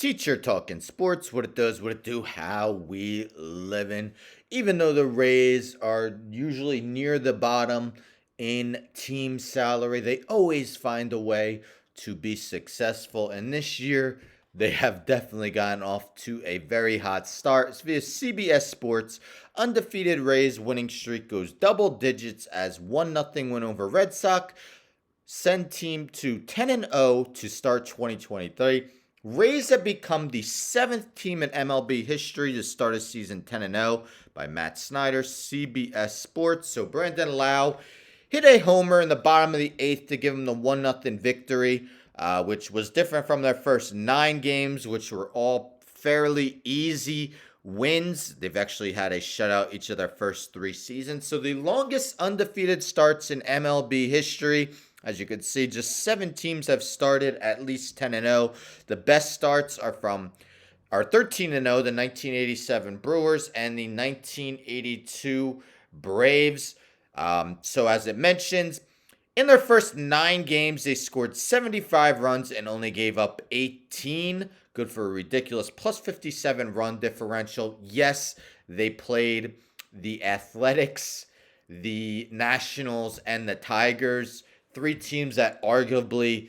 Teacher talking sports, what it does, what it do, how we living. Even though the Rays are usually near the bottom in team salary, they always find a way to be successful. And this year, they have definitely gotten off to a very hot start. It's via CBS Sports. Undefeated Rays winning streak goes double digits as 1-0 win over Red Sox. Send team to 10-0 to start 2023. Rays have become the 7th team in MLB history to start a season 10-0 by Matt Snyder, CBS Sports. So Brandon Lau hit a homer in the bottom of the 8th to give him the 1-0 victory, which was different from their first 9 games, which were all fairly easy wins. They've actually had a shutout each of their first 3 seasons. So the longest undefeated starts in MLB history. As you can see, just 7 teams have started at least 10-0. The best starts are 13-0, the 1987 Brewers and the 1982 Braves. So as it mentions, in their first 9 games, they scored 75 runs and only gave up 18. Good for a ridiculous plus 57 run differential. Yes, they played the Athletics, the Nationals, and the Tigers. 3 teams that arguably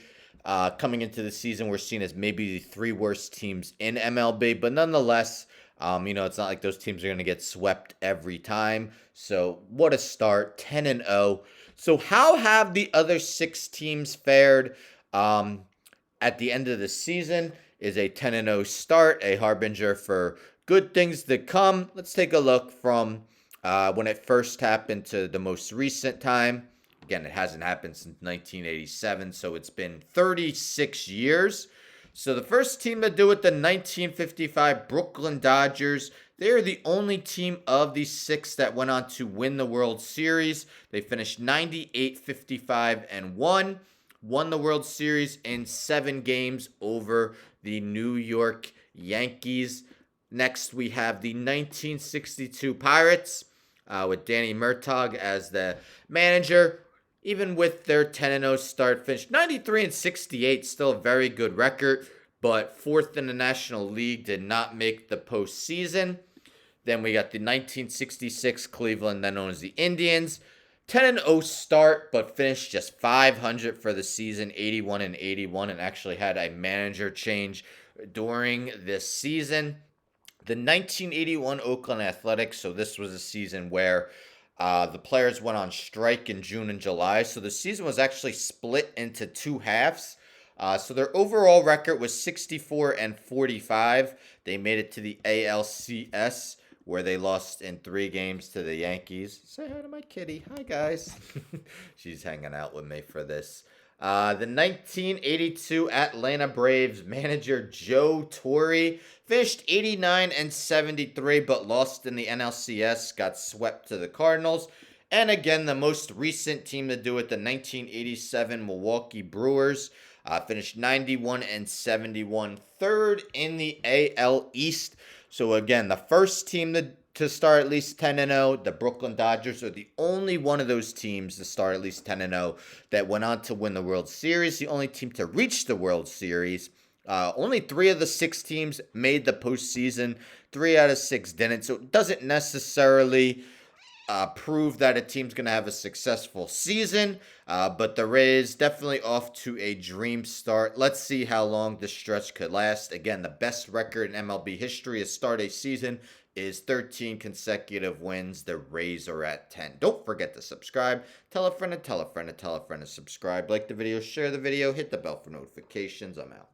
coming into the season were seen as maybe the 3 worst teams in MLB. But nonetheless, it's not like those teams are going to get swept every time. So what a start, 10-0. So how have the other 6 teams fared at the end of the season? Is a 10-0 start a harbinger for good things to come? Let's take a look from when it first happened to the most recent time. Again, it hasn't happened since 1987, so it's been 36 years. So the first team to do it, the 1955 Brooklyn Dodgers. They are the only team of the 6 that went on to win the World Series. They finished 98, 55, and 1. Won the World Series in 7 games over the New York Yankees. Next, we have the 1962 Pirates with Danny Murtaugh as the manager. Even with their 10-0 start, finished 93 and 68, still a very good record, but 4th in the National League, did not make the postseason. Then we got the 1966 Cleveland, then known as the Indians. 10-0 start, but finished just 500 for the season, 81 and 81, and actually had a manager change during this season. The 1981 Oakland Athletics, so this was a season where the players went on strike in June and July, so the season was actually split into 2 halves. So their overall record was 64 and 45. They made it to the ALCS, where they lost in 3 games to the Yankees. Say hi to my kitty. Hi, guys. She's hanging out with me for this. The 1982 Atlanta Braves manager Joe Torre finished 89 and 73, but lost in the NLCS, got swept to the Cardinals. And again, the most recent team to do it, the 1987 Milwaukee Brewers, finished 91 and 71, 3rd in the AL East. So again, the first team to start at least 10-0. The Brooklyn Dodgers are the only one of those teams to start at least 10-0 that went on to win the World Series. The only team to reach the World Series. Only 3 of the 6 teams made the postseason. 3 out of 6 didn't. So it doesn't necessarily prove that a team's going to have a successful season. But the Rays definitely off to a dream start. Let's see how long this stretch could last. Again, the best record in MLB history to start a season is 13 consecutive wins. The Rays are at 10. Don't forget to subscribe. Tell a friend to tell a friend to tell a friend to subscribe. Like the video, share the video, hit the bell for notifications. I'm out.